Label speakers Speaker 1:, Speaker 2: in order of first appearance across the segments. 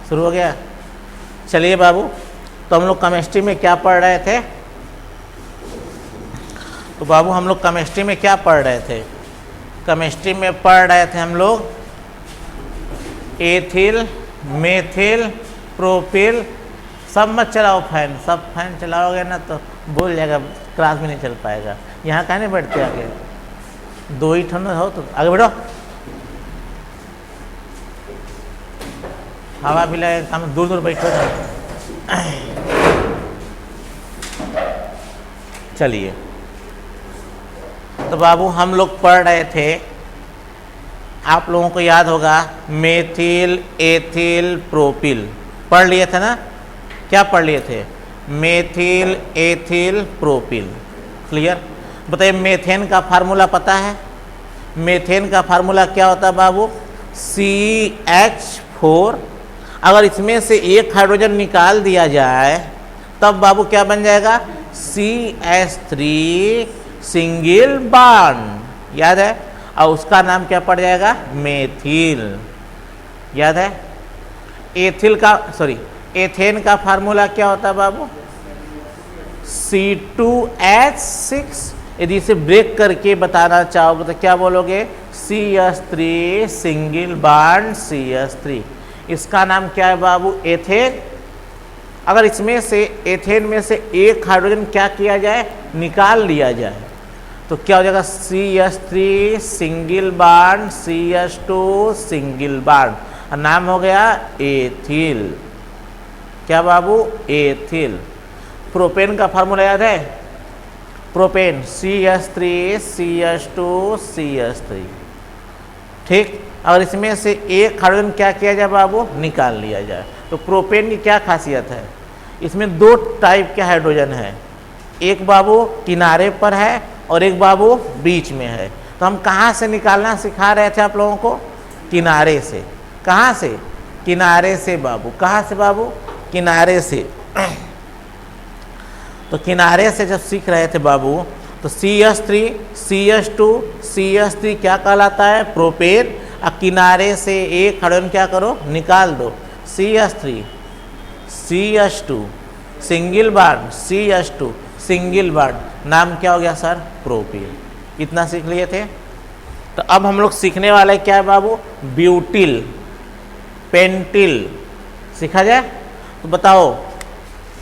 Speaker 1: शुरू हो गया। चलिए बाबू, तो हम लोग केमिस्ट्री में क्या पढ़ रहे थे? तो बाबू हम लोग केमिस्ट्री में क्या पढ़ रहे थे? केमिस्ट्री में पढ़ रहे थे हम लोग एथिल, मेथिल, प्रोपिल। सब मत चलाओ फैन, सब फैन चलाओगे ना तो भूल जाएगा, क्लास में नहीं चल पाएगा। यहाँ कहाँ नहीं बैठते आगे, दो ही ठंड हो तो आगे बैठो। हवा भी लगे, हम दूर दूर बैठो। चलिए, तो बाबू हम लोग पढ़ रहे थे, आप लोगों को याद होगा मेथिल, एथिल, प्रोपिल पढ़ लिए थे ना? क्या पढ़ लिए थे? Methyl, ethyl, propyl. क्लियर? बताइए, मेथेन का फार्मूला पता है? मेथेन का फार्मूला क्या होता है बाबू? CH4। अगर इसमें से एक हाइड्रोजन निकाल दिया जाए तब बाबू क्या बन जाएगा? CH3 single bond. याद है? और उसका नाम क्या पड़ जाएगा? मेथिल। याद है? एथेन का फार्मूला क्या होता है बाबू? C2H6। यदि इसे ब्रेक करके बताना चाहोगे तो क्या बोलोगे? CH3 single bond CH3। इसका नाम क्या है बाबू? एथेन। अगर इसमें से एथेन में से एक हाइड्रोजन क्या किया जाए? निकाल लिया जाए तो क्या हो जाएगा? CH3 single bond CH2 single bond, नाम हो गया एथिल। क्या बाबू? एथिल। प्रोपेन का फार्मूला याद है? Propane CH3 CH2 CH3। ठीक, अगर इसमें से एक हाइड्रोजन क्या किया जाए बाबू? निकाल लिया जाए। तो प्रोपेन की क्या खासियत है? इसमें दो टाइप के हाइड्रोजन है, एक बाबू किनारे पर है और एक बाबू बीच में है। तो हम कहाँ से निकालना सिखा रहे थे आप लोगों को? किनारे से। कहाँ से? किनारे से बाबू। कहाँ से बाबू? किनारे से। तो किनारे से जब सीख रहे थे बाबू तो CH3 CH2 CH3 क्या कहलाता है? प्रोपेन। और किनारे से एक हाइड्रोजन क्या करो? निकाल दो। CH3 CH2 single bond CH2 single bond, नाम क्या हो गया सर? प्रोपिल। इतना सीख लिए थे। तो अब हम लोग सीखने वाले क्या है बाबू? ब्यूटिल, पेंटिल सीखा जाए। तो बताओ,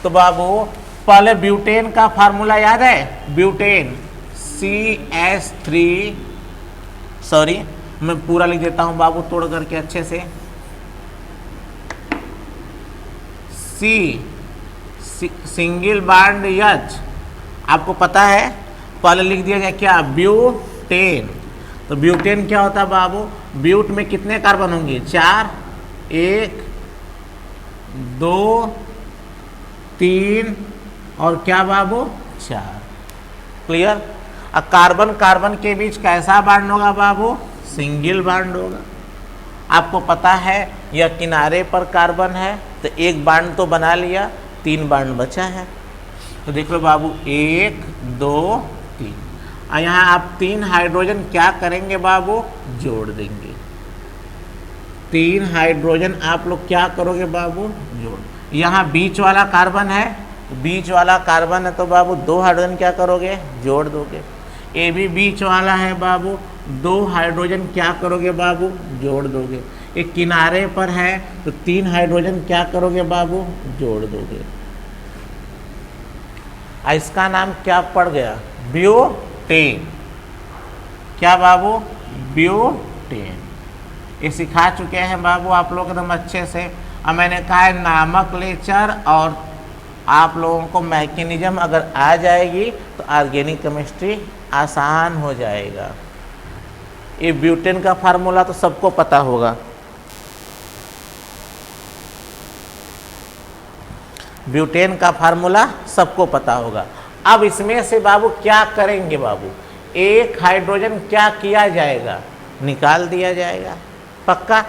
Speaker 1: तो बाबू पहले ब्यूटेन का फार्मूला याद है? ब्यूटेन CH3, सॉरी मैं पूरा लिख देता हूं बाबू तोड़ करके अच्छे से। सिंगल बॉन्ड H, आपको पता है, पहले लिख दिया जाए क्या? ब्यूटेन। तो ब्यूटेन क्या होता है बाबू? ब्यूट में कितने कार्बन होंगे? 4, 1 2 3 और क्या बाबू? 4। क्लियर? अब कार्बन कार्बन के बीच कैसा बॉन्ड होगा बाबू? सिंगल बॉन्ड होगा। आपको पता है यह किनारे पर कार्बन है तो एक बॉन्ड तो बना लिया, 3 बॉन्ड बचा है। तो देख लो बाबू, 1 2 3। और यहाँ आप 3 हाइड्रोजन क्या करेंगे बाबू? जोड़ देंगे। 3 हाइड्रोजन आप लोग क्या करोगे बाबू? जोड़। यहाँ बीच वाला कार्बन है, बीच वाला कार्बन है तो बाबू 2 हाइड्रोजन क्या करोगे? जोड़ दोगे। ये भी बीच वाला है बाबू, 2 हाइड्रोजन क्या करोगे बाबू? जोड़ दोगे। एक किनारे पर है तो 3 हाइड्रोजन क्या करोगे बाबू? जोड़ दोगे। इसका नाम क्या पड़ गया? ब्यूटेन। क्या बाबू? ब्यूटेन। ये सिखा चुके हैं बाबू आप लोग एकदम अच्छे से। अब मैंने कहा है नामक लेक्चर, और आप लोगों को मैकेनिज्म अगर आ जाएगी तो ऑर्गेनिक केमिस्ट्री आसान हो जाएगा। ये ब्यूटेन का फार्मूला तो सबको पता होगा। ब्यूटेन का फार्मूला सबको पता होगा। अब इसमें से बाबू क्या करेंगे बाबू? एक हाइड्रोजन क्या किया जाएगा? निकाल दिया जाएगा। पक्का?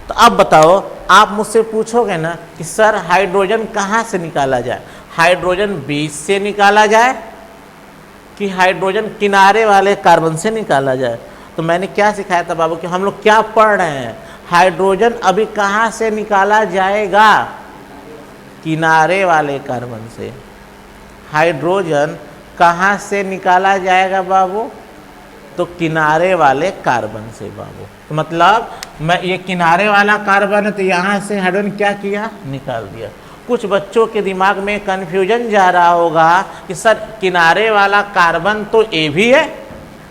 Speaker 1: तो अब बताओ, आप मुझसे पूछोगे ना कि सर हाइड्रोजन कहाँ से निकाला जाए? हाइड्रोजन बीच से निकाला जाए कि हाइड्रोजन किनारे वाले कार्बन से निकाला जाए? तो मैंने क्या सिखाया था बाबू कि हम लोग क्या पढ़ रहे हैं? हाइड्रोजन अभी कहाँ से निकाला जाएगा? किनारे वाले कार्बन से। हाइड्रोजन कहाँ से निकाला जाएगा बाबू? तो किनारे वाले कार्बन से बाबू। तो मतलब मैं ये किनारे वाला कार्बन है तो यहाँ से हाइड्रोजन क्या किया? निकाल दिया। कुछ बच्चों के दिमाग में कन्फ्यूजन जा रहा होगा कि सर किनारे वाला कार्बन तो ए भी है,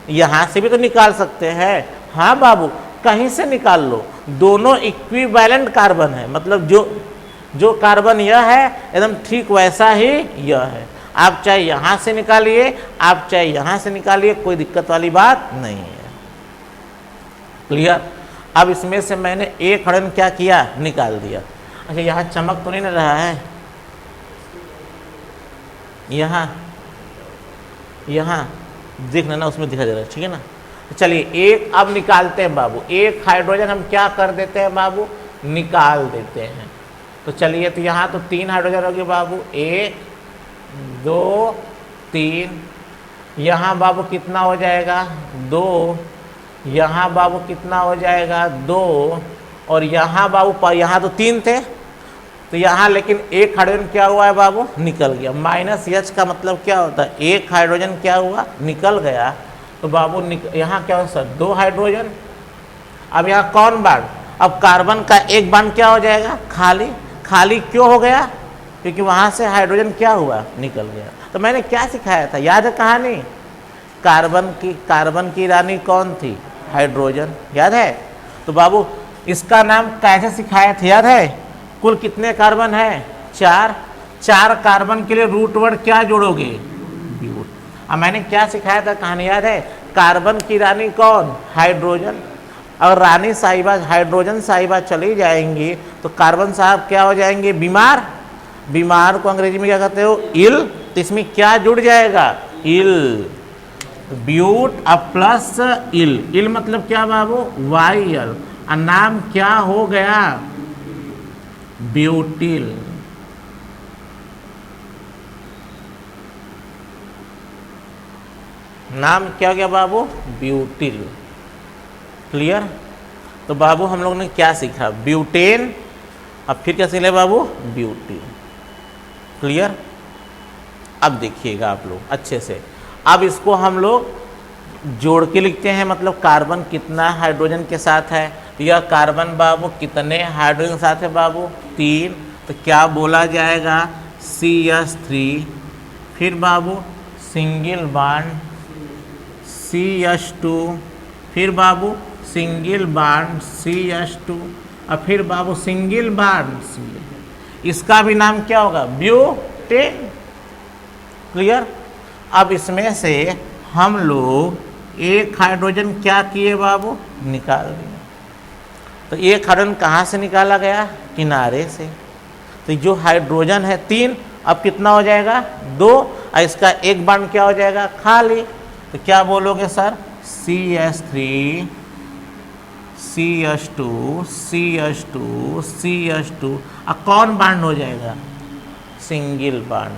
Speaker 1: यहाँ से भी तो निकाल सकते हैं। हाँ बाबू, कहीं से निकाल लो, दोनों इक्विवेलेंट कार्बन है। मतलब जो कार्बन यह है एकदम ठीक वैसा ही यह है। आप चाहे यहाँ से निकालिए, आप चाहे यहाँ से निकालिए, कोई दिक्कत वाली बात नहीं है। क्लियर? अब इसमें से मैंने एक हाइड्रोजन क्या किया? निकाल दिया। अच्छा, यहाँ चमक तो नहीं ना रहा है? यहाँ देख लेना, उसमें दिखा दे रहा है, ठीक है ना? चलिए एक अब निकालते हैं बाबू। एक हाइड्रोजन हम क्या कर देते हैं बाबू? निकाल देते हैं। तो चलिए, तो यहाँ तो 3 हाइड्रोजन हो गए बाबू, 1 2 3। यहाँ बाबू कितना हो जाएगा? 2। यहाँ बाबू कितना हो जाएगा? 2। और यहाँ बाबू, यहाँ तो 3 थे, तो यहाँ लेकिन एक हाइड्रोजन क्या हुआ है बाबू? निकल गया। माइनस H का मतलब क्या होता है? एक हाइड्रोजन क्या हुआ? निकल गया। तो बाबू यहाँ क्या हो सर? 2 हाइड्रोजन। अब यहाँ कौन बांड? अब कार्बन का एक बांड क्या हो जाएगा? खाली। खाली क्यों हो गया? क्योंकि वहाँ से हाइड्रोजन क्या हुआ? निकल गया। तो मैंने क्या सिखाया था? याद है कहानी? कार्बन की रानी कौन थी? हाइड्रोजन। याद है? तो बाबू इसका नाम कैसे सिखाया था? याद है? कुल कितने कार्बन है? 4 कार्बन के लिए रूट वर्ड क्या जोड़ोगे? ब्यूट। अब मैंने क्या सिखाया था कहानी? याद है? कार्बन की रानी कौन? हाइड्रोजन। और रानी साहिबा, हाइड्रोजन साहिबा चली जाएंगी तो कार्बन साहब क्या हो जाएंगे? बीमार। बीमार को अंग्रेजी में क्या कहते हो? इल। तो इसमें क्या जुड़ जाएगा? इल। ब्यूट अब प्लस इल। इल मतलब क्या बाबू? YL। और नाम क्या हो गया? ब्यूटिल। नाम क्या हो गया बाबू? ब्यूटिल। क्लियर? तो बाबू हम लोग ने क्या सीखा? ब्यूटेन। अब फिर क्या सीखे बाबू? ब्यूटिल। क्लियर? अब देखिएगा आप लोग अच्छे से। अब इसको हम लोग जोड़ के लिखते हैं, मतलब कार्बन कितना हाइड्रोजन के साथ है? तो यह कार्बन बाबू कितने हाइड्रोजन के साथ है बाबू? 3। तो क्या बोला जाएगा? CH3। फिर बाबू सिंगल बॉन्ड CH2। फिर बाबू सिंगल बॉन्ड CH2। और फिर बाबू सिंगल बॉन्ड CH। इसका भी नाम क्या होगा? ब्यूटेन। क्लियर? अब इसमें से हम लोग एक हाइड्रोजन क्या किए बाबू? निकाल दिए। तो एक हाइड्रोजन कहाँ से निकाला गया? किनारे से। तो जो हाइड्रोजन है 3, अब कितना हो जाएगा? 2। और इसका एक बॉन्ड क्या हो जाएगा? खाली। तो क्या बोलोगे sir? CH3 CH2 CH2 CH2। अब कौन बॉन्ड हो जाएगा? Single bond.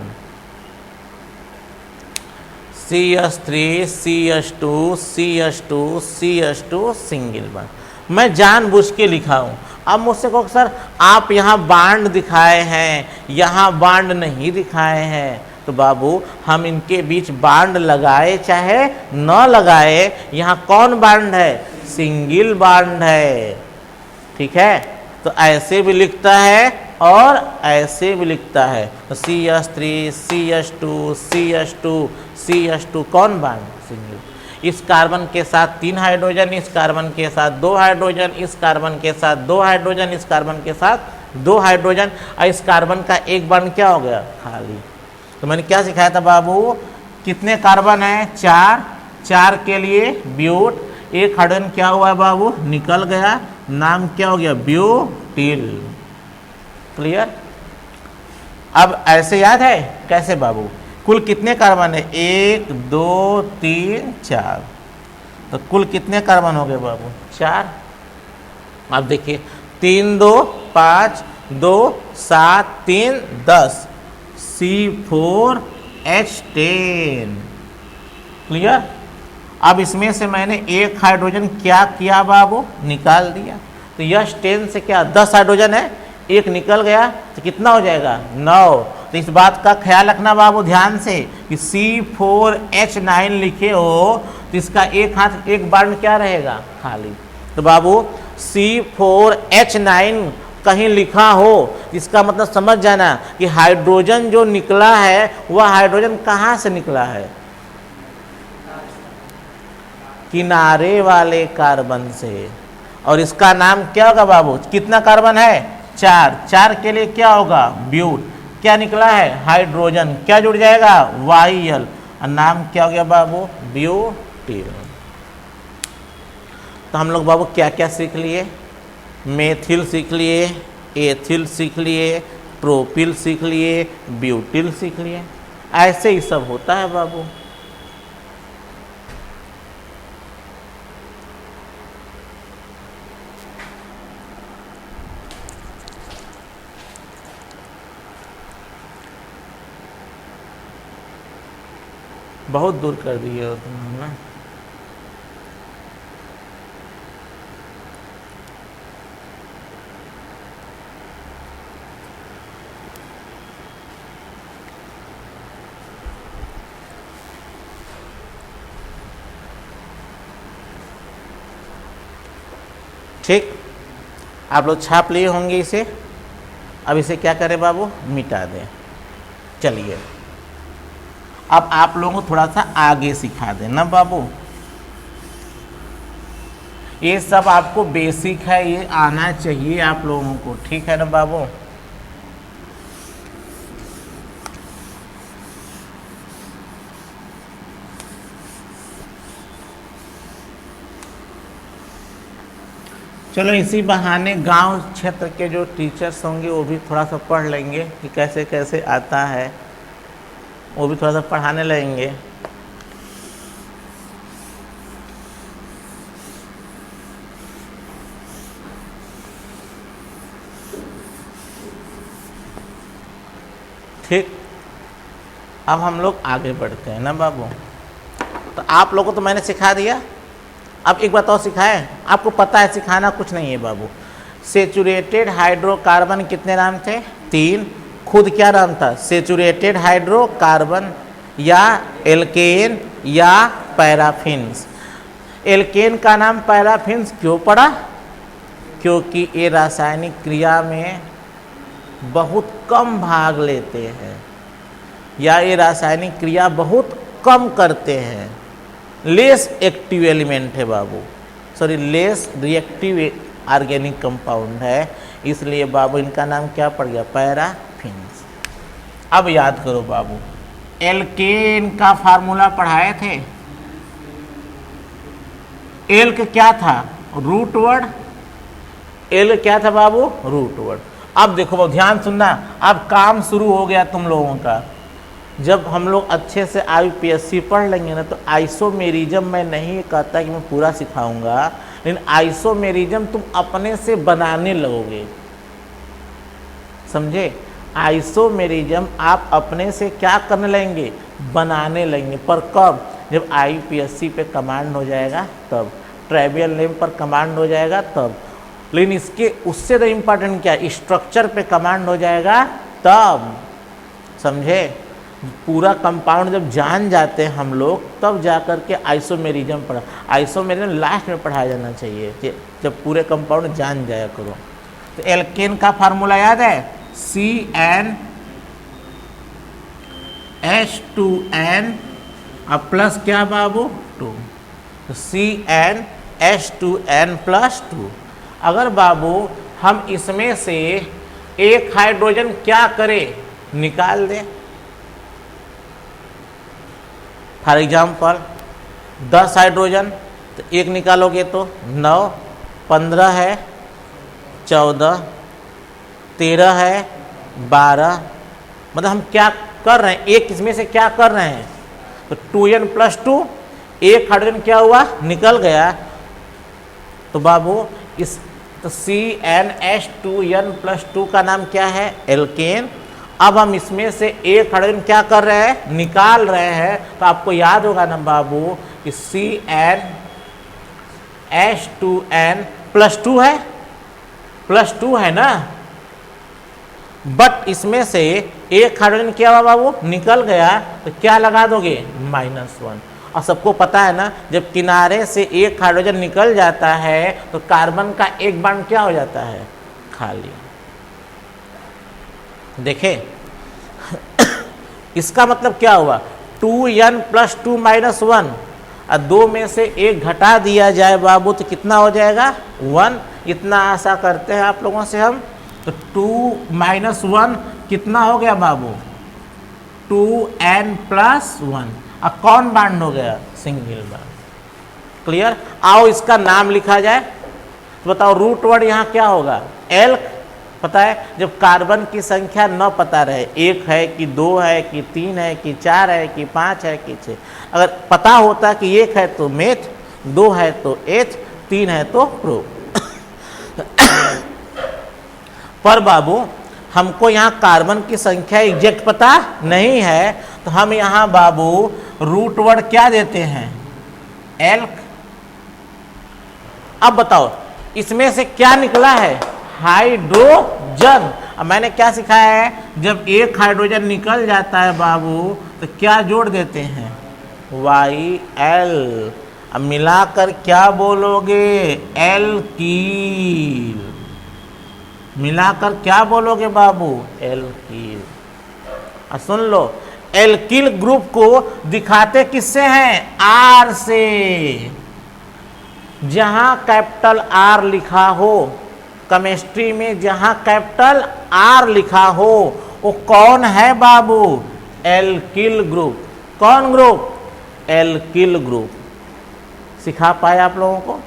Speaker 1: CH3 CH2 CH2 CH2 single bond. मैं जानबूझ के लिखा हूँ। अब मुझसे कहो सर आप यहाँ बांड दिखाए हैं, यहाँ बांड नहीं दिखाए हैं। तो बाबू हम इनके बीच बांड लगाए चाहे न लगाए, यहाँ कौन बांड है? सिंगल बांड है। ठीक है? तो ऐसे भी लिखता है और ऐसे भी लिखता है। तो CH3 CH2 CH2 CH2 कौन बांड? सिंगल। इस कार्बन के साथ 3 हाइड्रोजन, इस कार्बन के साथ 2 हाइड्रोजन, इस कार्बन के साथ 2 हाइड्रोजन, इस कार्बन के साथ 2 हाइड्रोजन, और इस कार्बन का एक बॉन्ड क्या हो गया? खाली। तो मैंने क्या सिखाया था बाबू? कितने कार्बन है? 4 के लिए ब्यूट। एक हाइड्रोजन क्या हुआ है बाबू? निकल गया। नाम क्या हो गया? ब्यूटिल। क्लियर? अब ऐसे याद है कैसे बाबू? कुल कितने कार्बन है? 1 2 3 4। तो कुल कितने कार्बन हो गए बाबू? 4। अब देखिए 3 2 5 2 7 3 10 C4H10। क्लियर? अब इसमें से मैंने एक हाइड्रोजन क्या किया बाबू? निकाल दिया। तो यश 10 से क्या 10 हाइड्रोजन है, एक निकल गया तो कितना हो जाएगा 9। तो इस बात का ख्याल रखना बाबू ध्यान से कि C4H9 लिखे हो तो इसका एक हाथ एक बार में क्या रहेगा खाली। तो बाबू C4H9 कहीं लिखा हो इसका मतलब समझ जाना कि हाइड्रोजन जो निकला है वह हाइड्रोजन कहाँ से निकला है, किनारे वाले कार्बन से। और इसका नाम क्या होगा बाबू, कितना कार्बन है 4, 4 के लिए क्या होगा ब्यूट, क्या निकला है हाइड्रोजन, क्या जुड़ जाएगा YL और नाम क्या हो गया बाबू ब्यूटीन। तो हम लोग बाबू क्या क्या सीख लिए, मेथिल सीख लिए, एथिल सीख लिए, प्रोपिल सीख लिए, ब्यूटिल सीख लिए। ऐसे ही सब होता है बाबू। बहुत दूर कर दिए हो तुम ना। ठीक, आप लोग छाप लिए होंगे इसे। अब इसे क्या करें बाबू, मिटा दें। चलिए अब आप लोगों को थोड़ा सा आगे सिखा दें ना बाबू। ये सब आपको बेसिक है, ये आना चाहिए आप लोगों को, ठीक है ना बाबू। चलो इसी बहाने गांव क्षेत्र के जो टीचर्स होंगे वो भी थोड़ा सा पढ़ लेंगे कि कैसे कैसे आता है, वो भी थोड़ा सा पढ़ाने लगेंगे। ठीक, अब हम लोग आगे बढ़ते हैं ना बाबू। तो आप लोगों को तो मैंने सिखा दिया, अब एक बात और सिखाएं, आपको पता है सिखाना कुछ नहीं है बाबू। सेचुरेटेड हाइड्रोकार्बन कितने नाम थे, 3। खुद क्या नाम था, सेचुरेटेड हाइड्रोकार्बन या एल्केन या पैराफिन्स। एल्केन का नाम पैराफिन्स क्यों पड़ा, क्योंकि ये रासायनिक क्रिया में बहुत कम भाग लेते हैं या ये रासायनिक क्रिया बहुत कम करते हैं। लेस एक्टिव एलिमेंट है बाबू, sorry less reactive organic compound है, इसलिए बाबू इनका नाम क्या पड़ गया पैराफिन्स। अब याद करो बाबू, एल्केन का फार्मूला पढ़ाए थे। एल्क क्या था, रूट वर्ड। एल क्या था बाबू, रूट वर्ड। अब देखो बाबू ध्यान सुनना, अब काम शुरू हो गया तुम लोगों का। जब हम लोग अच्छे से IUPAC पढ़ लेंगे ना तो आइसोमेरिज्म मैं नहीं कहता कि मैं पूरा सिखाऊंगा, लेकिन आइसोमेरिज्म तुम अपने से बनाने लगोगे, समझे। आइसोमेरिज्म आप अपने से क्या करने लगेंगे, बनाने लगेंगे। पर कब, जब IUPAC पे कमांड हो जाएगा तब, ट्राइवियल नेम पर कमांड हो जाएगा तब। लेकिन इसके उससे तो इम्पॉर्टेंट क्या, स्ट्रक्चर पे कमांड हो जाएगा तब, समझे। पूरा कंपाउंड जब जान जाते हैं हम लोग तब जाकर के आइसोमेरिज्म पढ़ा। आइसोमेरिज्म लास्ट में पढ़ाया जाना चाहिए जब पूरे कंपाउंड जान जाया करो। तो एल्केन का फार्मूला याद है, CnH2n अब प्लस क्या बाबू 2, तो CnH2n+2। अगर बाबू हम इसमें से एक हाइड्रोजन क्या करें, निकाल दें। फॉर एग्जाम्पल 10 हाइड्रोजन, तो एक निकालोगे तो 9, 15 है 14, 13 है 12। मतलब हम क्या कर रहे हैं, एक इसमें से क्या कर रहे हैं, तो 2n+2, एक हाइड्रोजन क्या हुआ निकल गया। तो बाबू इस तो CnH2n+2 का नाम क्या है, एल्केन। अब हम इसमें से एक हाइड्रोजन क्या कर रहे हैं, निकाल रहे हैं। तो आपको याद होगा ना बाबू कि CnH2n+2 है, +2 है ना, बट इसमें से एक हाइड्रोजन क्या हुआ बाबू, निकल गया, तो क्या लगा दोगे, -1। और सबको पता है ना, जब किनारे से एक हाइड्रोजन निकल जाता है तो कार्बन का एक बॉन्ड क्या हो जाता है, खाली। देखें इसका मतलब क्या हुआ, 2n + 2 - 1, और 2 में से एक घटा दिया जाए बाबू तो कितना हो जाएगा, 1। इतना आशा करते हैं आप लोगों से हम। तो 2 - 1 कितना हो गया बाबू, 2n + 1, अब कौन बॉन्ड हो गया, सिंगल बॉन्ड। क्लियर। आओ इसका नाम लिखा जाए, तो बताओ रूट वर्ड यहाँ क्या होगा, एल्क। पता है जब कार्बन की संख्या न पता रहे, 1 है कि 2 है कि 3 है कि 4 है कि 5 है कि 6, अगर पता होता कि 1 है तो मेथ, 2 है तो एथ, 3 है तो प्रो। पर बाबू हमको यहाँ कार्बन की संख्या एग्जैक्ट पता नहीं है, तो हम यहाँ बाबू रूट वर्ड क्या देते हैं, एल्क। अब बताओ इसमें से क्या निकला है, हाइड्रोजन। अब मैंने क्या सिखाया है, जब एक हाइड्रोजन निकल जाता है बाबू तो क्या जोड़ देते हैं, YL। अब मिलाकर क्या बोलोगे, एल्कील। मिलाकर क्या बोलोगे बाबू, एल्कील। अब सुन लो, एल्कील ग्रुप को दिखाते किससे हैं, R से। जहां कैपिटल R लिखा हो, केमिस्ट्री में जहां कैपिटल R लिखा हो, वो कौन है बाबू, एल्किल ग्रुप। कौन ग्रुप, एल्किल ग्रुप। सिखा पाए आप लोगों को।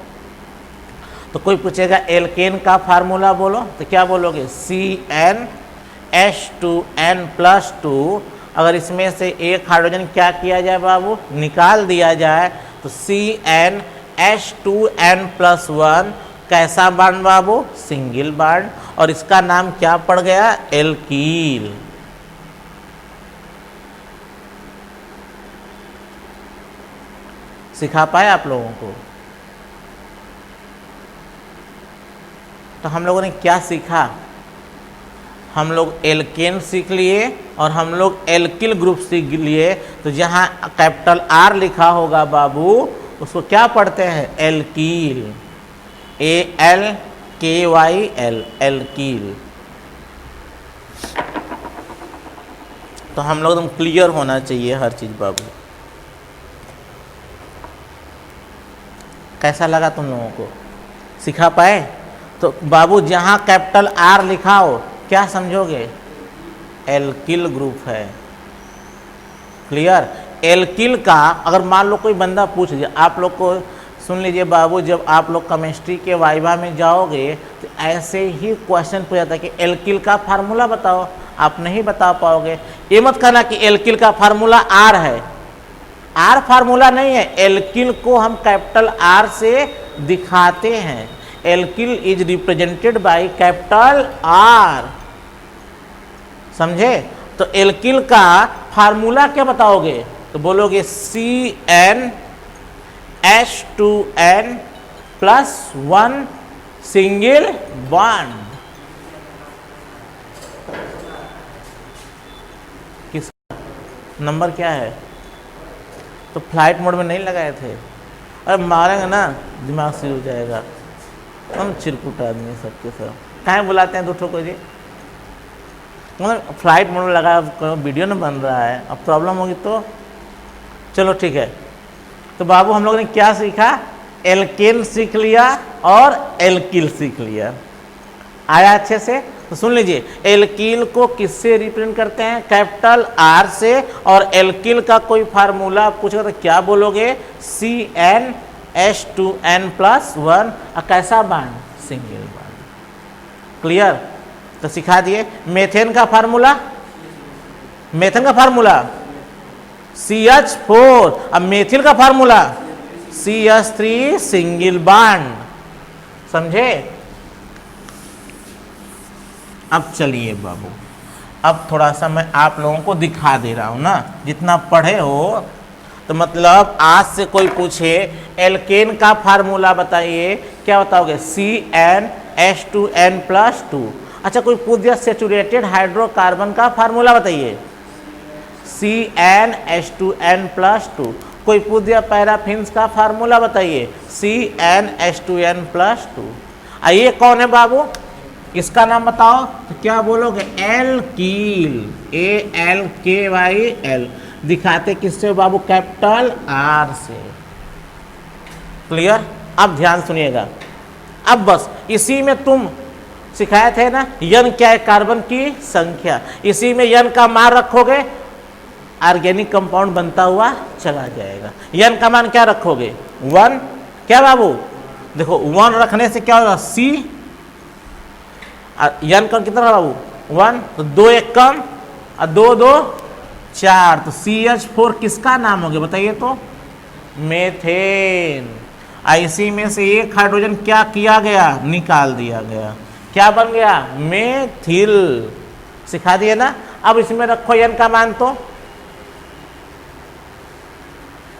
Speaker 1: तो कोई पूछेगा एल्केन का फार्मूला बोलो, तो क्या बोलोगे, CnH2n+2। अगर इसमें से एक हाइड्रोजन क्या किया जाए बाबू, निकाल दिया जाए, तो CnH2n+1 कैसा बॉन्ड बाबू, सिंगल बॉन्ड, और इसका नाम क्या पड़ गया, एल्कील। सिखा पाए आप लोगों को। तो हम लोगों ने क्या सीखा, हम लोग एल्केन सीख लिए और हम लोग एल्किल ग्रुप सीख लिए। तो जहाँ कैपिटल R लिखा होगा बाबू उसको क्या पढ़ते हैं, एल्कील, ALKYL, एल्कील। तो हम लोग एकदम क्लियर होना चाहिए हर चीज़ बाबू। कैसा लगा तुम लोगों को, सिखा पाए। तो बाबू जहाँ कैपिटल R लिखा हो क्या समझोगे, एल्किल ग्रुप है। क्लियर। एल्किल का अगर मान लो कोई बंदा पूछ लीजिए, आप लोग को सुन लीजिए बाबू, जब आप लोग केमिस्ट्री के वाइवा में जाओगे तो ऐसे ही क्वेश्चन पूछा था कि एल्किल का फार्मूला बताओ, आप नहीं बता पाओगे। ये मत कहना कि एल्किल का फार्मूला R है, R फार्मूला नहीं है। एल्किल को हम कैपिटल R से दिखाते हैं। Alkyl is represented by capital R, समझे। तो एल्किल का फार्मूला क्या बताओगे, तो बोलोगे CnH2n+1 सिंगल बॉन्ड। किसका नंबर क्या है, तो फ्लाइट मोड में नहीं लगाए थे। अरे मारेंगे ना दिमाग से हो जाएगा, हम चिरकुट आदमी सबके सब। कहाँ बुलाते हैं दूठों को जी, मतलब फ्लाइट मोड में लगा, वीडियो न बन रहा है, अब प्रॉब्लम होगी तो चलो ठीक है। तो बाबू हम लोगों ने क्या सीखा, एल्केन सीख लिया और एल्किल सीख लिया। आया अच्छे से। तो सुन लीजिए, एल्किल को किससे रिप्रेजेंट करते हैं, कैपिटल R से। और एल्किल का कोई फार्मूला पूछेगा तो क्या बोलोगे, CnH2n+1। कैसा बॉन्ड, सिंगल बॉन्ड। क्लियर। तो सिखा दिए। मेथेन का फार्मूला, मेथेन का फार्मूला CH4। अब मेथिल का फार्मूला CH3 सिंगल बॉन्ड, समझे। अब चलिए बाबू, अब थोड़ा सा मैं आप लोगों को दिखा दे रहा हूं ना, जितना पढ़े हो। तो मतलब आज से कोई पूछे एल्केन का फार्मूला बताइए, क्या बताओगे, CnH2n+1। H2N+2। अच्छा, कोई पूछ दिया सेचुरेटेड हाइड्रोकार्बन का फार्मूला बताइए, CnH2n+2। कोई पूछ दिया पैराफिन्स का फार्मूला बताइए, CnH2n+2। ये कौन है बाबू, इसका नाम बताओ, तो क्या बोलोगे, एल्कील, ALKYL। दिखाते किससे बाबू, कैपिटल R से। क्लियर। अब ध्यान सुनिएगा, अब बस इसी में तुम सिखाए थे ना, यन क्या है, कार्बन की संख्या। इसी में यन का मान रखोगे, ऑर्गेनिक कंपाउंड बनता हुआ चला जाएगा। यन का मान क्या रखोगे, 1। क्या बाबू, देखो 1 रखने से क्या होगा, C, यन का कितना बाबू, 1, तो 2 एक कम और 2 2 4, तो CH4 किसका नाम हो गया बताइए तो, मेथेन। इसी में से एक हाइड्रोजन क्या किया गया, निकाल दिया गया, क्या बन गया, मेथिल। सिखा दिए ना। अब इसमें रखो यन का मान, तो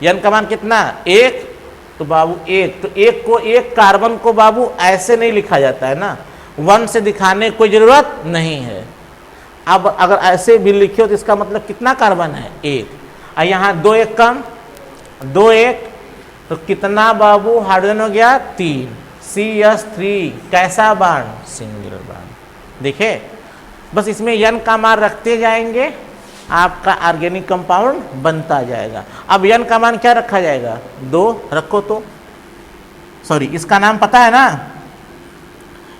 Speaker 1: यन का मान कितना, 1, तो बाबू 1, तो एक कार्बन को बाबू ऐसे नहीं लिखा जाता है ना, 1 से दिखाने की कोई जरूरत नहीं है। अब अगर ऐसे भी लिखे हो तो इसका मतलब कितना कार्बन है, 1। और यहाँ 2 एक कम, 2 1, तो कितना बाबू हाइड्रोजन हो गया, 3, CH3। कैसा बाण, सिंगल बाण। देखे, बस इसमें यन का मान रखते जाएंगे, आपका ऑर्गेनिक कंपाउंड बनता जाएगा। अब यन का मान क्या रखा जाएगा, 2 रखो तो, सॉरी इसका नाम पता है ना,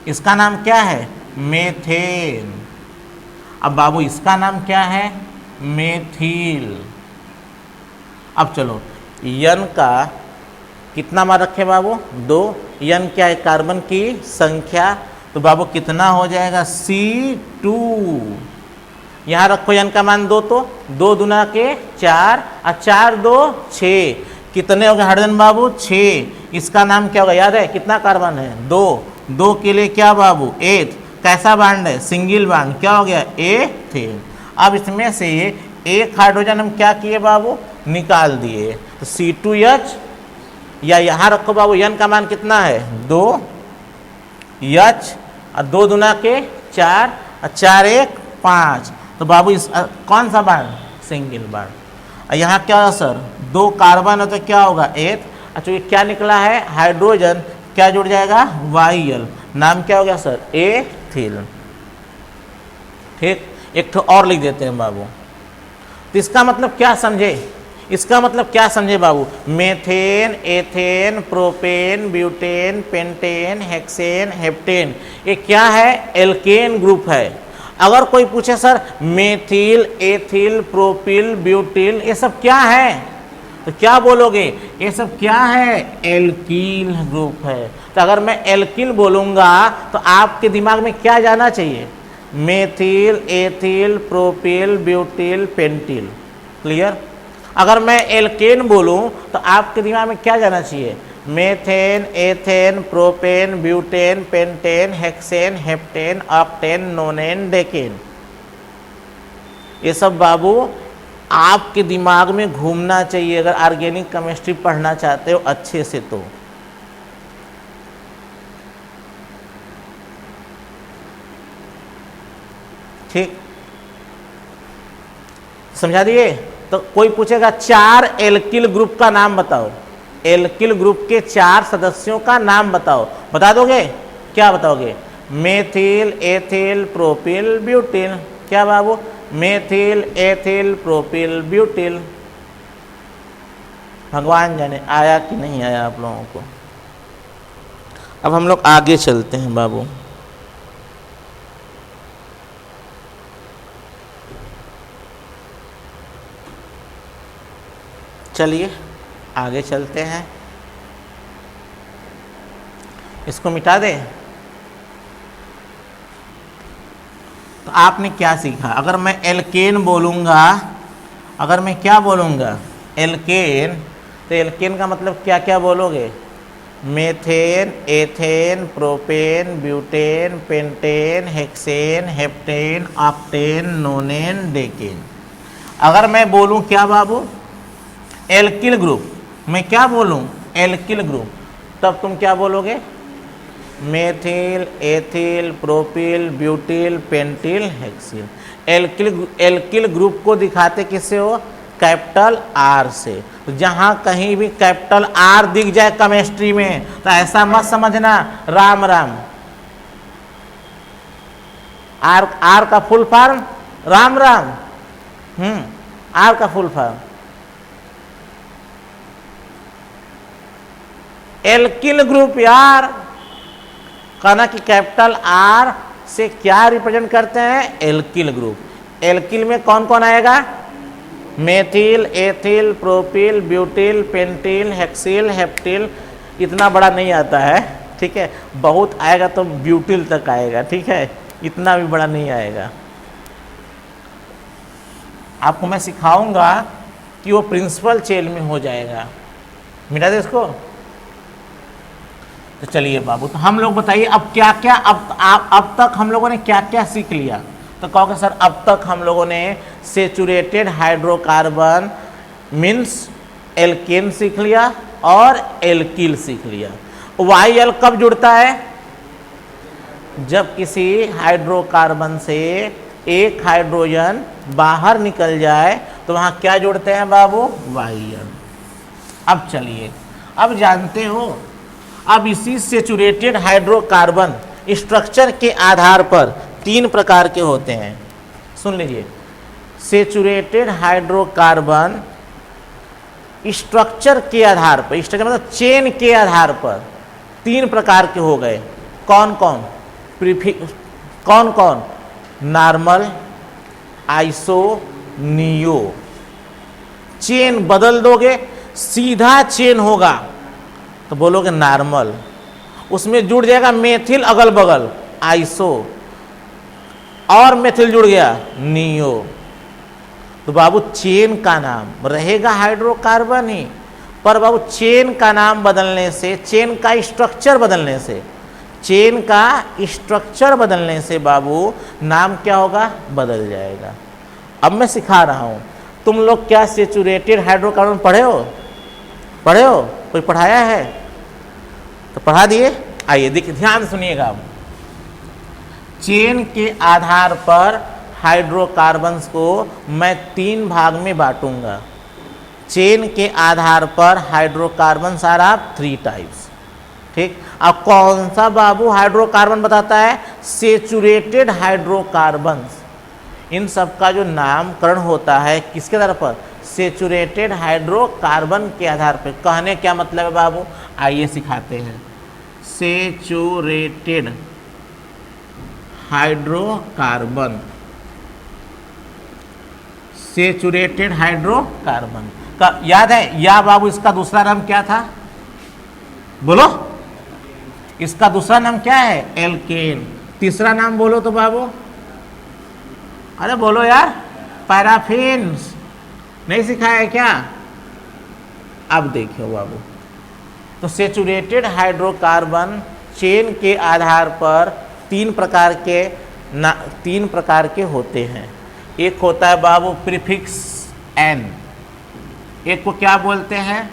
Speaker 1: इसका नाम क्या है, मेथेन। अब बाबू इसका नाम क्या है, मेथिल। अब चलो यन का कितना मान रखे बाबू, 2। यन क्या है, कार्बन की संख्या, तो बाबू कितना हो जाएगा, C2। यहाँ रखो यन का मान 2, तो 2 दूना के 4 और 4 2 6, कितने हो गए हाइड्रोजन बाबू, 6। इसका नाम क्या होगा, याद है कितना कार्बन है, 2। 2 के लिए क्या बाबू, 8। कैसा बांड है, सिंगल बांड, क्या हो गया, एथेन। अब इसमें से एक हाइड्रोजन हम क्या किए बाबू, निकाल दिए, तो C2H, या यहाँ रखो बाबू यन का मान कितना है, 2 H और 2 दूना के 4 और 4 1 5, तो बाबू इस कौन सा बांड, सिंगल बांड। और यहाँ क्या होगा सर, 2 कार्बन है तो क्या होगा, 8। अच्छा, ये क्या निकला है, हाइड्रोजन, क्या जुड़ जाएगा, YL। नाम क्या हो गया सर, एथिल। ठीक, एक तो और लिख देते हैं बाबू। तो इसका मतलब क्या समझे, इसका मतलब क्या समझे बाबू, methane, ethane, propane, butane, pentane, hexane, heptane, ये क्या है, एल्केन ग्रुप है। अगर कोई पूछे sir methyl, ethyl, propyl, butyl, ये सब क्या है, तो क्या बोलोगे, ये सब क्या है, एल्कील ग्रुप है। तो अगर मैं एल्कील बोलूँगा तो आपके दिमाग में क्या जाना चाहिए, methyl, ethyl, propyl, butyl, pentyl. Clear. अगर मैं एल्केन बोलूँ तो आपके दिमाग में क्या जाना चाहिए, methane, ethane, propane, butane, pentane, hexane, heptane, octane, नोनेन, decane. ये सब बाबू आपके दिमाग में घूमना चाहिए अगर ऑर्गेनिक केमिस्ट्री पढ़ना चाहते हो अच्छे से तो। ठीक, समझा दिए। तो कोई पूछेगा 4 एल्किल ग्रुप का नाम बताओ, एल्किल ग्रुप के 4 सदस्यों का नाम बताओ, बता दोगे, क्या बताओगे, मेथिल, एथिल, प्रोपिल, ब्यूटिल। क्या बाबू, मेथिल, एथिल, प्रोपिल, ब्यूटिल। भगवान जाने आया कि नहीं आया आप लोगों को। अब हम लोग आगे चलते हैं बाबू। चलिए आगे चलते हैं, इसको मिटा दें। तो आपने क्या सीखा, अगर मैं एल्केन बोलूँगा, अगर मैं क्या बोलूँगा एल्केन, तो एल्केन का मतलब क्या क्या बोलोगे, methane, ethane, propane, butane, pentane, hexane, heptane, octane, नोनेन, decane. अगर मैं बोलूँ क्या बाबू एल्किल ग्रुप, मैं क्या बोलूँ एल्किल ग्रुप, तब तुम क्या बोलोगे methyl, ethyl, propyl, butyl, pentyl, hexyl. Alkyl group को दिखाते किससे हो? कैपिटल आर से। तो जहां कहीं भी कैपिटल आर दिख जाए केमिस्ट्री में तो ऐसा मत समझना राम राम। आर का full form Ram Ram. R का फुल फॉर्म एल्किल ग्रुप यार। कहना कि कैपिटल आर से क्या रिप्रेजेंट करते हैं? Alkyl group. एल्किल में कौन कौन आएगा? Methyl, ethyl, propyl, butyl, pentyl, hexyl, heptyl. इतना बड़ा नहीं आता है, ठीक है, बहुत आएगा तो ब्यूटिल तक आएगा, ठीक है, इतना भी बड़ा नहीं आएगा। आपको मैं सिखाऊंगा कि वो प्रिंसिपल चेन में हो जाएगा। मिटा दे इसको। तो चलिए बाबू, तो हम लोग बताइए अब क्या क्या, अब तक हम लोगों ने क्या क्या सीख लिया? तो कहोगे सर अब तक हम लोगों ने सेचुरेटेड हाइड्रोकार्बन मीन्स एल्केन सीख लिया और एल्किल सीख लिया। YL कब जुड़ता है? जब किसी हाइड्रोकार्बन से एक हाइड्रोजन बाहर निकल जाए तो वहां क्या जुड़ते हैं बाबू? YL। अब चलिए, अब जानते हो, अब इसी सेचुरेटेड हाइड्रोकार्बन स्ट्रक्चर के आधार पर 3 प्रकार के होते हैं। सुन लीजिए, सेचुरेटेड हाइड्रोकार्बन स्ट्रक्चर के आधार पर, स्ट्रक्चर मतलब चेन के आधार पर 3 प्रकार के हो गए। कौन कौन? कौन कौन? Normal, iso, neo. चेन बदल दोगे, सीधा चेन होगा तो बोलोगे नॉर्मल, उसमें जुड़ जाएगा मेथिल अगल बगल, आइसो, और मेथिल जुड़ गया, नियो। तो बाबू चेन का नाम रहेगा हाइड्रोकार्बन ही, पर बाबू चेन का नाम बदलने से, चेन का स्ट्रक्चर बदलने से, चेन का स्ट्रक्चर बदलने से बाबू नाम क्या होगा? बदल जाएगा। अब मैं सिखा रहा हूं, तुम लोग क्या सेचुरेटेड हाइड्रोकार्बन पढ़े हो? पढ़े हो? कोई पढ़ाया है तो पढ़ा दिए। आइए देखिए, ध्यान सुनिएगा। अब चेन के आधार पर हाइड्रोकार्बन्स को मैं 3 भाग में बांटूंगा। चेन के आधार पर हाइड्रोकार्बन्स आर ऑफ 3 टाइप्स, ठीक। अब कौन सा बाबू हाइड्रोकार्बन बताता है? Saturated hydrocarbons. इन सब का जो नामकरण होता है किसके आधार पर? सेचुरेटेड हाइड्रोकार्बन के आधार पर। कहने क्या मतलब है बाबू? आइए सिखाते हैं। सेचुरेटेड हाइड्रोकार्बन, सेचुरेटेड हाइड्रोकार्बन का याद है? या बाबू इसका दूसरा नाम क्या था? बोलो, इसका दूसरा नाम क्या है? एल्केन। तीसरा नाम बोलो तो बाबू, अरे बोलो यार, पैराफिन्स। नहीं सिखाया है क्या? अब देखियो बाबू, तो सेचुरेटेड हाइड्रोकार्बन चेन के आधार पर 3 प्रकार के होते हैं। एक होता है बाबू प्रीफिक्स एन, एक को क्या बोलते हैं?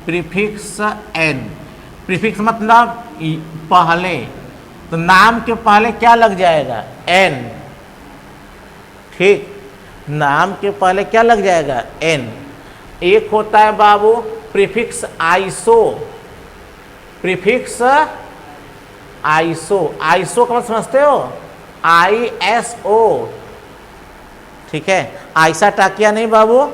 Speaker 1: Prefix n. प्रीफिक्स मतलब पहले, तो नाम के पहले क्या लग जाएगा? एन, ठीक, नाम के पहले क्या लग जाएगा? एन। एक होता है बाबू prefix iso, prefix iso. Iso का मतलब समझते हो? ISO, ठीक है, आइसा टाकिया नहीं बाबू,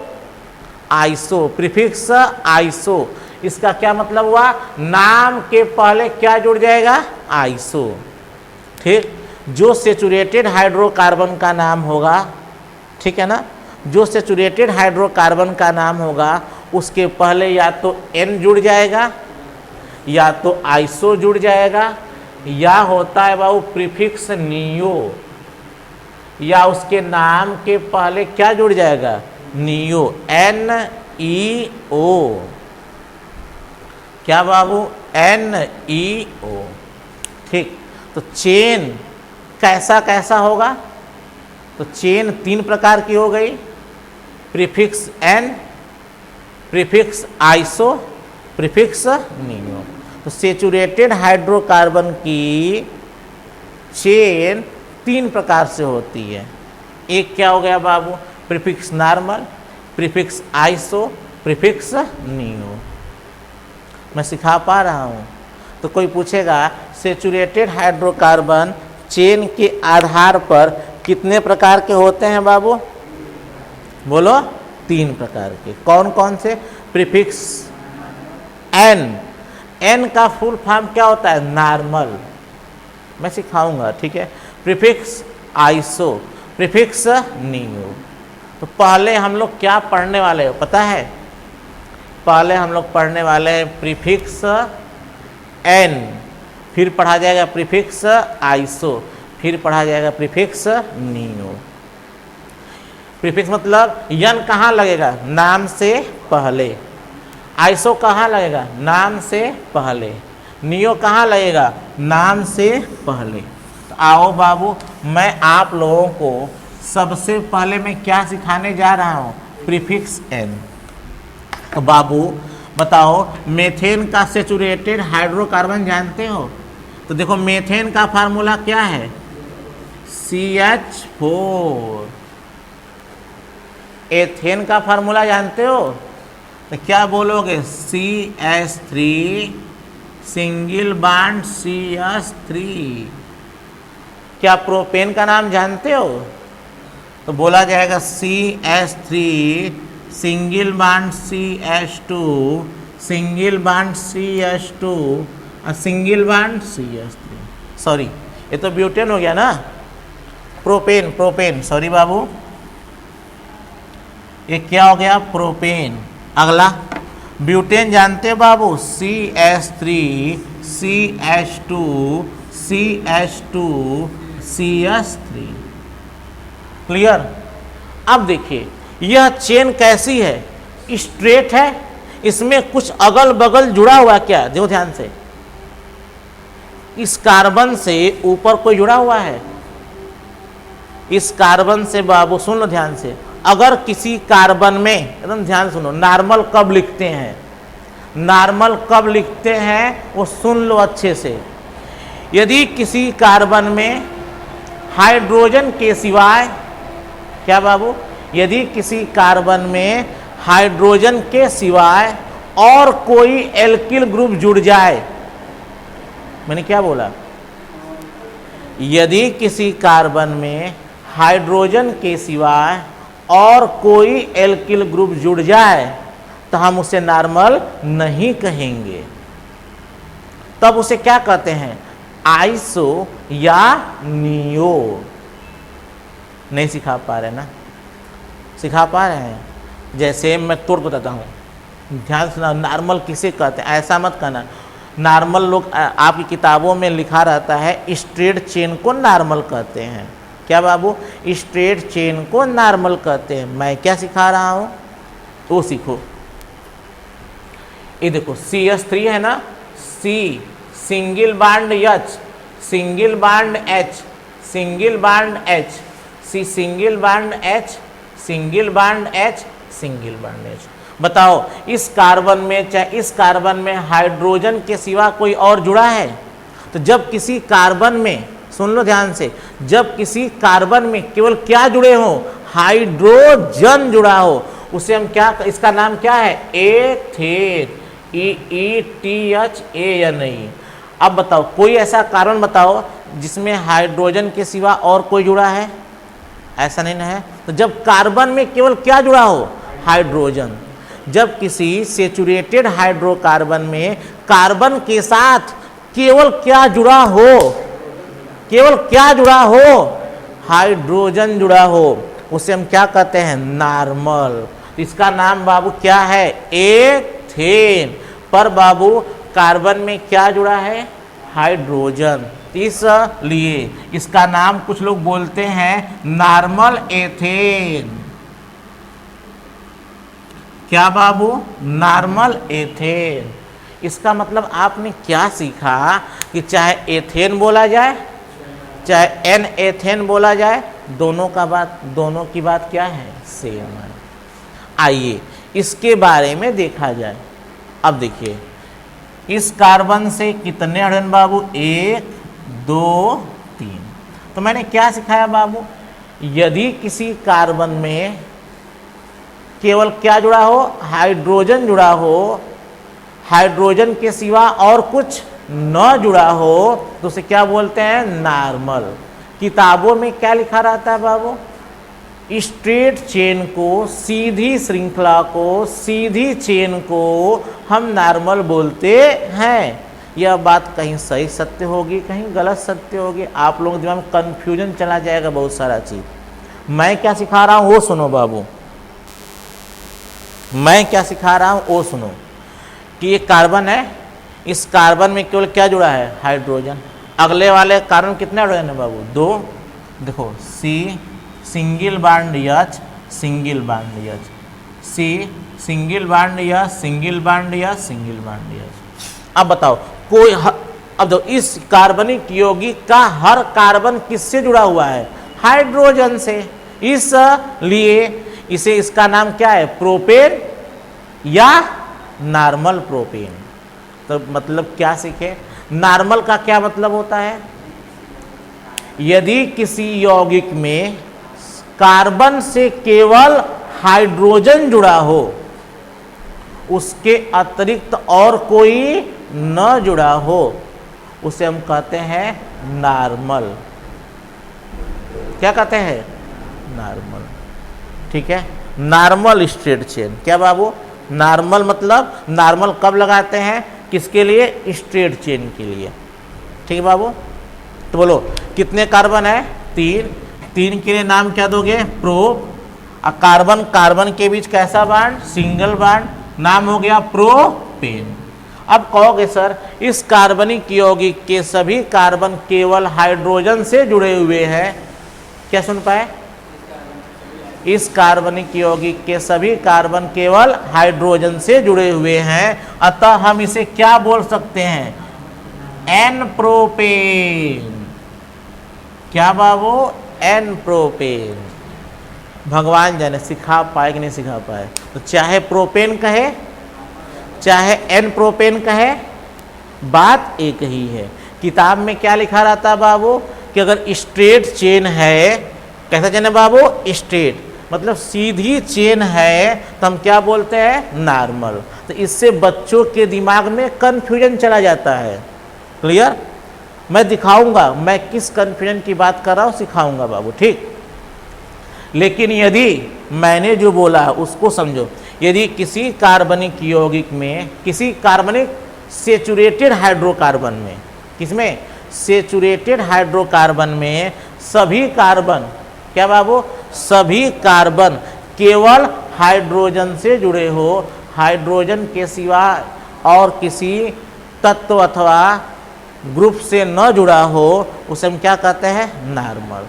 Speaker 1: आइसो, प्रीफिक्स आइसो। इसका क्या मतलब हुआ? नाम के पहले क्या जुड़ जाएगा? आइसो, ठीक। जो सेचुरेटेड हाइड्रोकार्बन का नाम होगा, ठीक है ना, जो सेचुरेटेड हाइड्रोकार्बन का नाम होगा उसके पहले या तो N जुड़ जाएगा, या तो आइसो जुड़ जाएगा, या होता है बाबू प्रीफिक्स नियो, या उसके नाम के पहले क्या जुड़ जाएगा? Neo, NEO। क्या बाबू? NEO, ठीक। तो चेन कैसा कैसा होगा? तो चेन 3 प्रकार की हो गई, prefix n, prefix iso, prefix neo. तो सेचुरेटेड हाइड्रोकार्बन की चेन 3 प्रकार से होती है। एक क्या हो गया बाबू, prefix normal, prefix iso, prefix neo. मैं सिखा पा रहा हूँ? तो कोई पूछेगा सेचुरेटेड हाइड्रोकार्बन चेन के आधार पर कितने प्रकार के होते हैं बाबू? बोलो 3 प्रकार के। कौन कौन से? प्रीफिक्स एन, एन का फुल फॉर्म क्या होता है? नॉर्मल, मैं सिखाऊंगा, ठीक है। Prefix iso, prefix neo. तो पहले हम लोग क्या पढ़ने वाले हो पता है? पहले हम लोग पढ़ने वाले हैं प्रीफिक्स एन, फिर पढ़ा जाएगा प्रीफिक्स आइसो, फिर पढ़ा जाएगा प्रीफिक्स नियो। प्रीफिक्स मतलब यन कहाँ लगेगा? नाम से पहले। आइसो कहाँ लगेगा? नाम से पहले। नियो कहाँ लगेगा? नाम से पहले। तो आओ बाबू, मैं आप लोगों को सबसे पहले मैं क्या सिखाने जा रहा हूँ? Prefix n. तो बाबू बताओ, मेथेन का सेचुरेटेड हाइड्रोकार्बन जानते हो? तो देखो मेथेन का फार्मूला क्या है? CH4। एथेन का फार्मूला जानते हो? तो क्या बोलोगे? CH3 single bond CH3। क्या प्रोपेन का नाम जानते हो? तो बोला जाएगा CH3 single bond CH2 single bond CH2 और सिंगल बॉन्ड CH3। सॉरी, ये तो ब्यूटेन हो गया ना, प्रोपेन, प्रोपेन, सॉरी बाबू, ये क्या हो गया? प्रोपेन। अगला ब्यूटेन जानते हो बाबू? CH3 CH2 CH2 CH3। Clear? अब देखिए यह चेन कैसी है? स्ट्रेट है, इसमें कुछ अगल बगल जुड़ा हुआ क्या? देखो ध्यान से, इस कार्बन से ऊपर कोई जुड़ा हुआ है? इस कार्बन से बाबू सुन लो ध्यान से, अगर किसी कार्बन में, एकदम ध्यान सुनो, नॉर्मल कब लिखते हैं? नॉर्मल कब लिखते हैं वो सुन लो अच्छे से। यदि किसी कार्बन में हाइड्रोजन के सिवाय, क्या बाबू? यदि किसी कार्बन में हाइड्रोजन के सिवाय और कोई एल्किल ग्रुप जुड़ जाए, मैंने क्या बोला? यदि किसी कार्बन में हाइड्रोजन के सिवाय और कोई एल्किल ग्रुप जुड़ जाए तो हम उसे नॉर्मल नहीं कहेंगे, तब उसे क्या कहते हैं? आइसो या नियो। नहीं सिखा पा रहे ना? सिखा पा रहे हैं? जैसे मैं तुरंत बताता हूँ, ध्यान सुना। नॉर्मल किसे कहते हैं? ऐसा मत कहना। नॉर्मल लोग, आपकी किताबों में लिखा रहता है स्ट्रेट चेन को नॉर्मल कहते हैं। क्या बाबू? स्ट्रेट चेन को नॉर्मल कहते हैं। मैं क्या सिखा रहा हूँ वो सीखो। ये देखो CH3 है ना, C single bond H single bond H single bond H, C single bond H single bond H single bond H। बताओ इस कार्बन में, चाहे इस कार्बन में हाइड्रोजन के सिवा कोई और जुड़ा है? तो जब किसी कार्बन में, सुन लो ध्यान से, जब किसी कार्बन में केवल क्या जुड़े हो? हाइड्रोजन जुड़ा हो, उसे हम क्या, इसका नाम क्या है? Ethane, EETHANE। अब बताओ कोई ऐसा कार्बन बताओ जिसमें हाइड्रोजन के सिवा और कोई जुड़ा है? ऐसा नहीं ना है। तो जब कार्बन में केवल क्या जुड़ा हो? हाइड्रोजन। जब किसी सेचुरेटेड हाइड्रोकार्बन में कार्बन के साथ केवल क्या जुड़ा हो? केवल क्या जुड़ा हो? हाइड्रोजन जुड़ा हो, उसे हम क्या कहते हैं? नॉर्मल। इसका नाम बाबू क्या है? एथेन। पर बाबू कार्बन में क्या जुड़ा है? हाइड्रोजन, इसलिए इसका नाम कुछ लोग बोलते हैं नॉर्मल एथेन। क्या बाबू? Normal ethane. इसका मतलब आपने क्या सीखा कि चाहे एथेन बोला जाए चाहे एन एथेन बोला जाए, दोनों की बात क्या है? सेम है। आइए इसके बारे में देखा जाए। अब देखिए इस कार्बन से कितने हाइड्रोजन बाबू? 1 2 3। तो मैंने क्या सिखाया बाबू? यदि किसी कार्बन में केवल क्या जुड़ा हो? हाइड्रोजन जुड़ा हो, हाइड्रोजन के सिवा और कुछ न जुड़ा हो तो उसे क्या बोलते हैं? नॉर्मल। किताबों में क्या लिखा रहता है बाबू? स्ट्रेट चेन को, सीधी श्रृंखला को, सीधी चेन को हम नॉर्मल बोलते हैं। यह बात कहीं सही सत्य होगी, कहीं गलत सत्य होगी। आप लोगों के दिमाग में कंफ्यूजन चला जाएगा बहुत सारा चीज। मैं क्या सिखा रहा हूं वो सुनो बाबू, मैं क्या सिखा रहा हूं वो सुनो। कि ये कार्बन है, इस कार्बन में केवल क्या जुड़ा है? हाइड्रोजन। अगले वाले कार्बन कितने हाइड्रोजन है बाबू? 2। देखो C single bond H, single bond H, C single bond H, single bond H, single bond H। अब बताओ कोई अब दो इस कार्बनिक यौगिक का हर कार्बन किससे जुड़ा हुआ है? हाइड्रोजन से। इसलिए इसे इसका नाम क्या है? प्रोपेन या नॉर्मल प्रोपेन। तो मतलब क्या सीखे? नॉर्मल का क्या मतलब होता है? यदि किसी यौगिक में कार्बन से केवल हाइड्रोजन जुड़ा हो, उसके अतिरिक्त और कोई न जुड़ा हो, उसे हम कहते हैं नॉर्मल। क्या कहते हैं? नॉर्मल। ठीक है, नॉर्मल स्ट्रेट चेन। क्या बाबू? नॉर्मल मतलब नॉर्मल कब लगाते हैं? किसके लिए? स्ट्रेट चेन के लिए। ठीक है बाबू। तो बोलो कितने कार्बन है? 3। 3 के लिए नाम क्या दोगे? प्रो। कार्बन कार्बन के बीच कैसा बॉन्ड? सिंगल बॉन्ड, नाम हो गया प्रोपेन। अब कहोगे सर इस कार्बनिक यौगिक के सभी कार्बन केवल हाइड्रोजन से जुड़े हुए हैं। क्या सुन पाए? इस कार्बनिक यौगिक के सभी कार्बन केवल हाइड्रोजन से जुड़े हुए हैं, अतः हम इसे क्या बोल सकते हैं? N propane. क्या बाबू? N propane. भगवान जाने सिखा पाए कि नहीं सिखा पाए। तो चाहे प्रोपेन कहे चाहे एन प्रोपेन कहे, बात एक ही है। किताब में क्या लिखा रहता है बाबू? कि अगर स्ट्रेट चेन है, कैसा चेन है बाबू? स्ट्रेट मतलब सीधी चेन है, तो हम क्या बोलते हैं? नॉर्मल। तो इससे बच्चों के दिमाग में कंफ्यूजन चला जाता है। क्लियर? मैं दिखाऊंगा मैं किस कंफ्यूजन की बात कर रहा हूं, सिखाऊंगा बाबू। ठीक, लेकिन यदि मैंने जो बोला उसको समझो। यदि किसी कार्बनिक यौगिक में, किसी कार्बनिक सेचुरेटेड हाइड्रोकार्बन में, किसमें? सेचुरेटेड हाइड्रोकार्बन में सभी कार्बन, क्या बाबू? सभी कार्बन केवल हाइड्रोजन से जुड़े हो, हाइड्रोजन के सिवा और किसी तत्व अथवा ग्रुप से न जुड़ा हो, उसे हम क्या कहते हैं? नॉर्मल।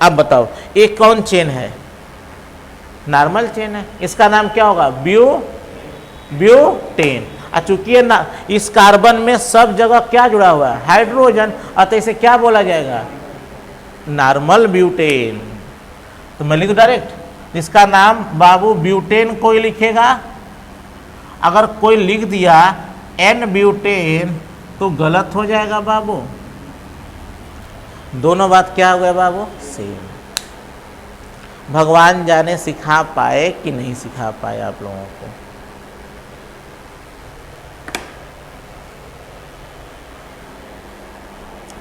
Speaker 1: अब बताओ ये कौन चेन है? नॉर्मल चेन है। इसका नाम क्या होगा? ब्यूटेन। चूंकि इस कार्बन में सब जगह क्या जुड़ा हुआ है? हाइड्रोजन, अतः इसे क्या बोला जाएगा? Normal butane. तो मैं लिख दूं डायरेक्ट इसका नाम बाबू ब्यूटेन। कोई लिखेगा? अगर कोई लिख दिया एन ब्यूटेन तो गलत हो जाएगा बाबू। दोनों बात क्या हो गया बाबू? सेम। भगवान जाने सिखा पाए कि नहीं सिखा पाए आप लोगों को।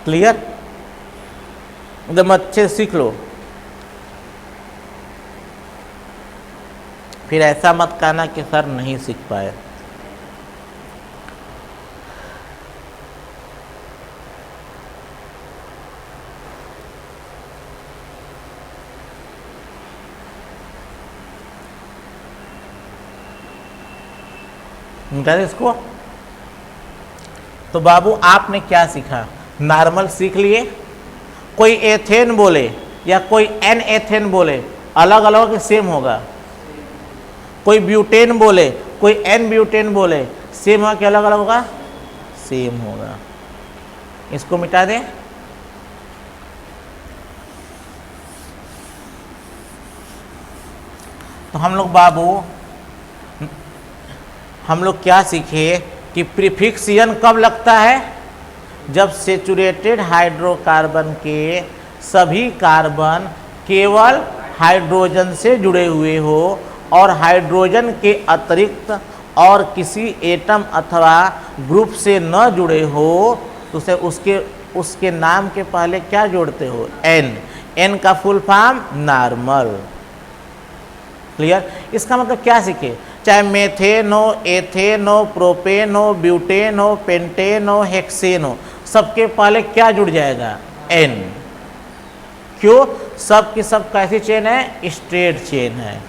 Speaker 1: क्लियर? एकदम अच्छे से सीख लो। फिर ऐसा मत कहना कि सर नहीं सीख पाए। इसको तो बाबू आपने क्या सीखा? नॉर्मल सीख लिए। कोई एथेन बोले या कोई एन एथेन बोले, अलग अलग सेम होगा। कोई ब्यूटेन बोले, कोई एन ब्यूटेन बोले, सेम होगा कि अलग अलग होगा? सेम होगा। इसको मिटा दें। तो हम लोग बाबू हम लोग क्या सीखे कि प्रीफिक्स यन कब लगता है? जब सेचुरेटेड हाइड्रोकार्बन के सभी कार्बन केवल हाइड्रोजन से जुड़े हुए हो और हाइड्रोजन के अतिरिक्त और किसी एटम अथवा ग्रुप से न जुड़े हो तो उसे उसके नाम के पहले क्या जोड़ते हो? एन। एन का फुल फॉर्म नॉर्मल। क्लियर? इसका मतलब क्या सीखे? चाहे मेथेनो, एथेनो, प्रोपेनो, ब्यूटेनो, पेंटेनो, हेक्सेनो, सबके पहले क्या जुड़ जाएगा? एन। क्यों? सब की सब कैसी चेन है? स्ट्रेट चेन है।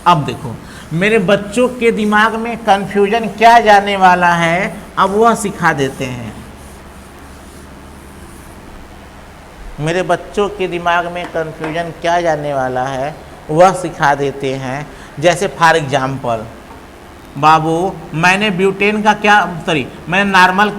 Speaker 1: अब देखो मेरे बच्चों के दिमाग में कंफ्यूजन क्या जाने वाला है, अब वह सिखा देते हैं। मेरे बच्चों के दिमाग में कंफ्यूजन क्या जाने वाला है वह सिखा देते हैं। जैसे फॉर एग्जाम्पल, बाबू मैंने ब्यूटेन का क्या, सॉरी मैंने नॉर्मल